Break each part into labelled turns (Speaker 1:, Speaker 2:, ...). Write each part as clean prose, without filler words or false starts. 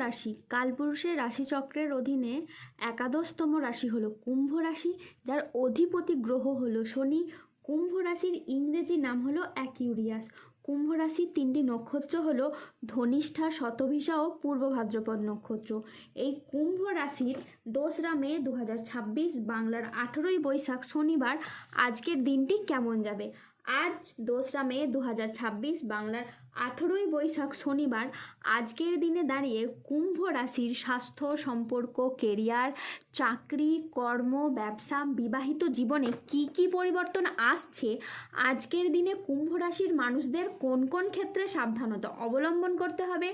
Speaker 1: রাশি কালপুরুষের রাশিচক্রের অধীনে একাদশতম রাশি হলো কুম্ভ রাশি, যার অধিপতি গ্রহ হলো শনি। কুম্ভ রাশির ইংরেজি নাম হলো অ্যাকিউরিয়াস। কুম্ভ রাশির তিনটি নক্ষত্র হলো ধনিষ্ঠা, শতভিষা ও পূর্ব ভাদ্রপদ নক্ষত্র। এই কুম্ভ রাশির 2রা মে 2026 বাংলার 18ই বৈশাখ শনিবার আজকের দিনটি কেমন যাবে? আজ 2রা মে 2026 বাংলার 18ই বৈশাখ শনিবার আজকের দিনে দাঁড়িয়ে কুম্ভ রাশির স্বাস্থ্য, সম্পর্ক, কেরিয়ার, চাকরি, কর্ম, ব্যবসা, বিবাহিত জীবনে কি কি পরিবর্তন আসছে, আজকের দিনে কুম্ভ রাশির মানুষদের কোন কোন ক্ষেত্রে সাবধানতা অবলম্বন করতে হবে,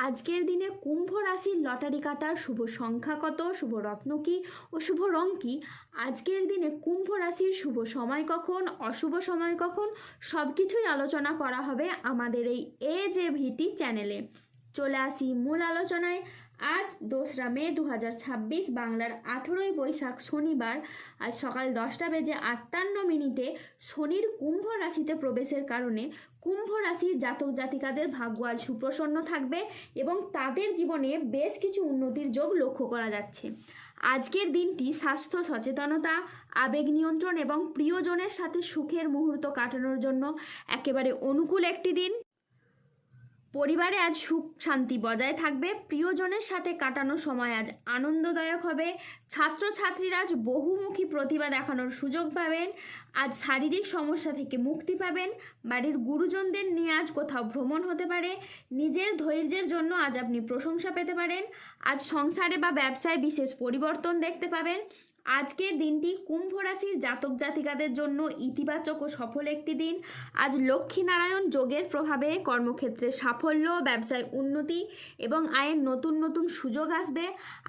Speaker 1: আজকের দিনে কুম্ভ রাশির লটারি কাটার শুভ সংখ্যা কত, শুভ রত্ন কী ও শুভ রং কী, আজকের দিনে কুম্ভ রাশির শুভ সময় কখন, অশুভ সময় কখন, সব কিছুই আলোচনা করা হবে আমাদের এই AJVT চ্যানেলে। চলে আসি মূল আলোচনায়। আজ 2রা মে 2026 বাংলার 18ই বৈশাখ শনিবার আজ সকাল 10:58 শনির কুম্ভ রাশিতে প্রবেশের কারণে কুম্ভ রাশির জাতক জাতিকাদের ভাগ্য আজ সুপ্রসন্ন থাকবে এবং তাদের জীবনে বেশ কিছু উন্নতির যোগ লক্ষ্য করা যাচ্ছে। আজকের দিনটি স্বাস্থ্য সচেতনতা, আবেগ নিয়ন্ত্রণ এবং প্রিয়জনের সাথে সুখের মুহূর্ত কাটানোর জন্য একেবারে অনুকূল একটি দিন। পরিবারে আজ সুখ শান্তি বজায় থাকবে। প্রিয়জনের সাথে কাটানো সময় আজ আনন্দদায়ক হবে। ছাত্রছাত্রীরা আজ বহুমুখী প্রতিভা দেখানোর সুযোগ পাবেন। আজ শারীরিক সমস্যা থেকে মুক্তি পাবেন। বাড়ির গুরুজনদের নিয়ে আজ কোথাও ভ্রমণ হতে পারে। নিজের ধৈর্যের জন্য আজ আপনি প্রশংসা পেতে পারেন। আজ সংসারে বা ব্যবসায় বিশেষ পরিবর্তন দেখতে পাবেন। আজকের দিনটি কুম্ভ রাশির জাতক জাতিকাদের জন্য ইতিবাচক ও সফল একটি দিন। আজ লক্ষ্মীনারায়ণ যোগের প্রভাবে কর্মক্ষেত্রে সাফল্য, ব্যবসায় উন্নতি এবং আয়ের নতুন নতুন সুযোগ আসবে।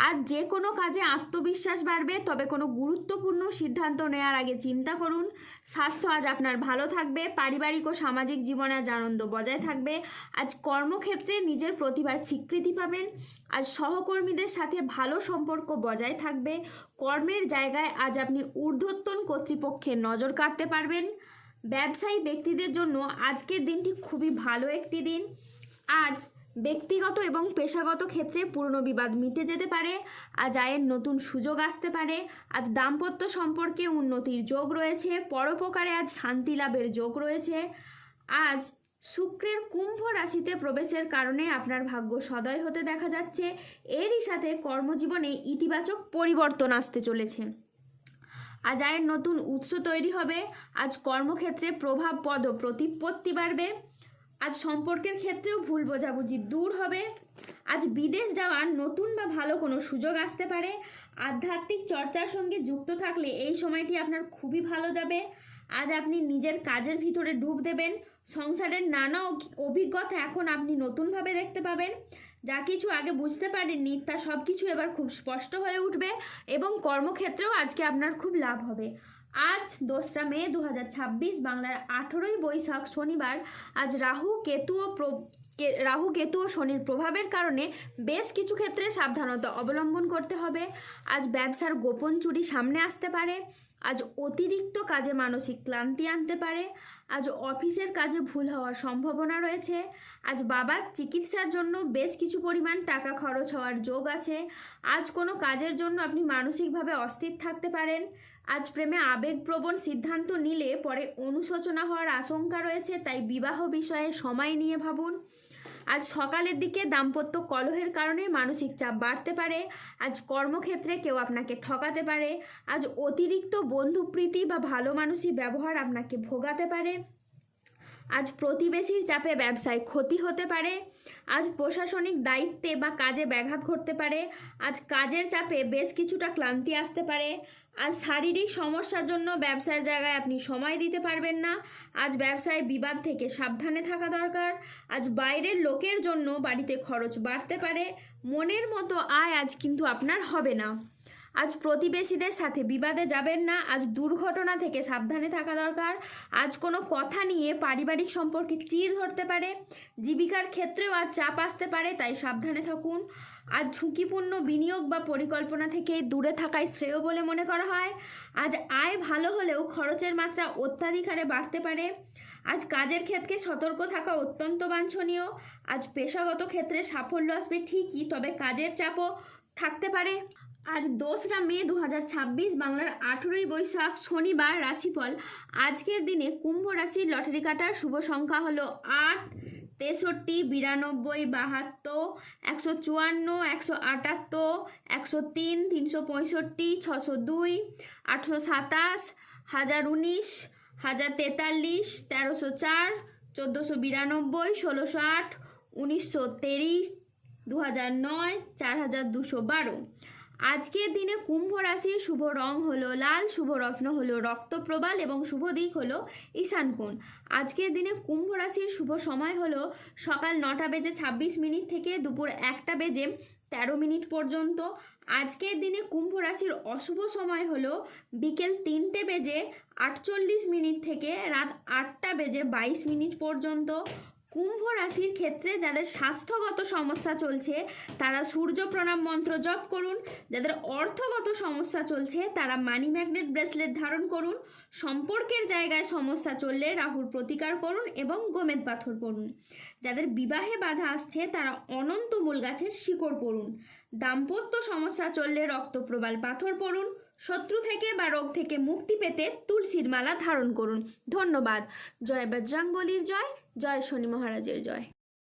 Speaker 1: আজ যে কোনো কাজে আত্মবিশ্বাস বাড়বে, তবে কোনো গুরুত্বপূর্ণ সিদ্ধান্ত নেওয়ার আগে চিন্তা করুন। স্বাস্থ্য আজ আপনার ভালো থাকবে। পারিবারিক ও সামাজিক জীবনে আজ আনন্দ বজায় থাকবে। আজ কর্মক্ষেত্রে নিজের প্রতিভার স্বীকৃতি পাবেন। আজ সহকর্মীদের সাথে ভালো সম্পর্ক বজায় থাকবে। কর্মের জায়গায় আজ আপনি ঊর্ধ্বতন কর্তৃপক্ষের নজর কাটতে পারবেন। ব্যবসায়ী ব্যক্তিদের জন্য আজকের দিনটি খুবই ভালো একটি দিন। আজ ব্যক্তিগত এবং পেশাগত ক্ষেত্রে পুরনো বিবাদ মিটে যেতে পারে। আজ আয়ের নতুন সুযোগ আসতে পারে। আজ দাম্পত্য সম্পর্কে উন্নতির যোগ রয়েছে। পরোপকারে আজ শান্তি লাভের যোগ রয়েছে। আজ শুক্রের কুম্ভ রাশিতে প্রবেশের কারণে আপনার ভাগ্য সদয় হতে দেখা যাচ্ছে। এরই সাথে কর্মজীবনে ইতিবাচক পরিবর্তন আসতে চলেছে। আজ আয়ের নতুন উৎস তৈরি হবে। আজ কর্মক্ষেত্রে প্রভাব পদ ও প্রতিপত্তি বাড়বে। আজ সম্পর্কের ক্ষেত্রেও ভুল বোঝাবুঝি দূর হবে। আজ বিদেশ যাওয়ার নতুন বা ভালো কোনো সুযোগ আসতে পারে। আধ্যাত্মিক চর্চার সঙ্গে যুক্ত থাকলে এই সময়টি আপনার খুবই ভালো যাবে। আজ আপনি নিজের কাজের ভিতরে ডুব দেবেন। সংসারের নানা অভিজ্ঞতা এখন আপনি নতুনভাবে দেখতে পাবেন। যা কিছু আগে বুঝতে পারেননি তা সব কিছু এবার খুব স্পষ্ট হয়ে উঠবে এবং কর্মক্ষেত্রেও আজকে আপনার খুব লাভ হবে। আজ 2রা মে 2026 বাংলার 18ই বৈশাখ শনিবার আজ রাহু কেতু ও শনির প্রভাবের কারণে বেশ কিছু ক্ষেত্রে সাবধানতা অবলম্বন করতে হবে। আজ ব্যবসার গোপন চুরি সামনে আসতে পারে। আজ অতিরিক্ত কাজে মানসিক ক্লান্তি আনতে পারে। আজ অফিসের কাজে ভুল হওয়ার সম্ভাবনা রয়েছে। আজ বাবার চিকিৎসার জন্য বেশ কিছু পরিমাণ টাকা খরচ হওয়ার যোগ আছে। আজ কোনো কাজের জন্য আপনি মানসিকভাবে অস্থির থাকতে পারেন। আজ প্রেমে আবেগপ্রবণ সিদ্ধান্ত নিলে পরে অনুশোচনা হওয়ার আশঙ্কা রয়েছে, তাই বিবাহ বিষয়ে সময় নিয়ে ভাবুন। আজ সকালের দিকে দাম্পত্য কলহের কারণে মানসিক চাপ বাড়তে পারে। আজ কর্মক্ষেত্রে কেউ আপনাকে ঠকাতে পারে। আজ অতিরিক্ত বন্ধুপ্রীতি বা ভালো মানুষই ব্যবহার আপনাকে ভোগাতে পারে। আজ প্রতিবেশীর চাপে ব্যবসায় ক্ষতি হতে পারে। আজ প্রশাসনিক দায়িত্বে বা কাজে ব্যাঘাত ঘটতে পারে। আজ কাজের চাপে বেশ কিছুটা ক্লান্তি আসতে পারে। আজ শারীরিক সমস্যার জন্য ব্যবসার জায়গায় আপনি সময় দিতে পারবেন না। আজ ব্যবসায় বিবাদ থেকে সাবধানে থাকা দরকার। আজ বাইরের লোকের জন্য বাড়িতে খরচ বাড়তে পারে। মনের মতো আয় আজ কিন্তু আপনার হবে না। আজ প্রতিবেশীদের সাথে বিবাদে যাবেন না। আজ দুর্ঘটনা থেকে সাবধানে থাকা দরকার। আজ কোনো কথা নিয়ে পারিবারিক সম্পর্কে চিড় ধরতে পারে। জীবিকার ক্ষেত্রেও আজ চাপ আসতে পারে, তাই সাবধানে থাকুন। আজ ঝুঁকিপূর্ণ বিনিয়োগ বা পরিকল্পনা থেকে দূরে থাকাই শ্রেয় বলে মনে করা হয়। আজ আয় ভালো হলেও খরচের মাত্রা অত্যাধিক হারে বাড়তে পারে। আজ কাজের ক্ষেত্রে সতর্ক থাকা অত্যন্ত বাঞ্ছনীয়। আজ পেশাগত ক্ষেত্রে সাফল্য আসবে ঠিকই, তবে কাজের চাপও থাকতে পারে। আজ 2রা মে 2026, বাংলার 18ই বৈশাখ, শনিবার। রাশিফল। আজকের দিনে কুম্ভ রাশির লটারি কাটার শুভ সংখ্যা হলো 8, 63, 92, 72, 154, 178, 103, 365, 602, 827, 1019, 1043, 1304, 1492, 1608, 1923, 2009, 4212। আজকের দিনে কুম্ভ রাশির শুভ রং হলো লাল, শুভ রত্ন হলো রক্তপ্রবাল এবং শুভ দিক হলো ঈশান কোণ। আজকের দিনে কুম্ভ রাশির শুভ সময় হলো সকাল 9:26 থেকে দুপুর 1:13 পর্যন্ত। আজকের দিনে কুম্ভ রাশির অশুভ সময় হলো বিকেল 3:48 থেকে রাত 8:22 পর্যন্ত। কুম্ভ রাশির ক্ষেত্রে যাদের স্বাস্থ্যগত সমস্যা চলছে তারা সূর্য প্রণাম মন্ত্র জপ করুন। যাদের অর্থগত সমস্যা চলছে তারা মানি ম্যাগনেট ব্রেসলেট ধারণ করুন। সম্পর্কের জায়গায় সমস্যা চললে রাহুর প্রতিকার করুন এবং গোমেদ পাথর পড়ুন। যাদের বিবাহে বাধা আসছে তারা অনন্ত মূল গাছের শিকড় পড়ুন। দাম্পত্য সমস্যা চললে রক্তপ্রবাল পাথর পড়ুন। শত্রু থেকে বা রোগ থেকে মুক্তি পেতে তুলসীর মালা ধারণ করুন। ধন্যবাদ। জয় বজরংবলীর জয়, জয় শনি মহারাজের জয়।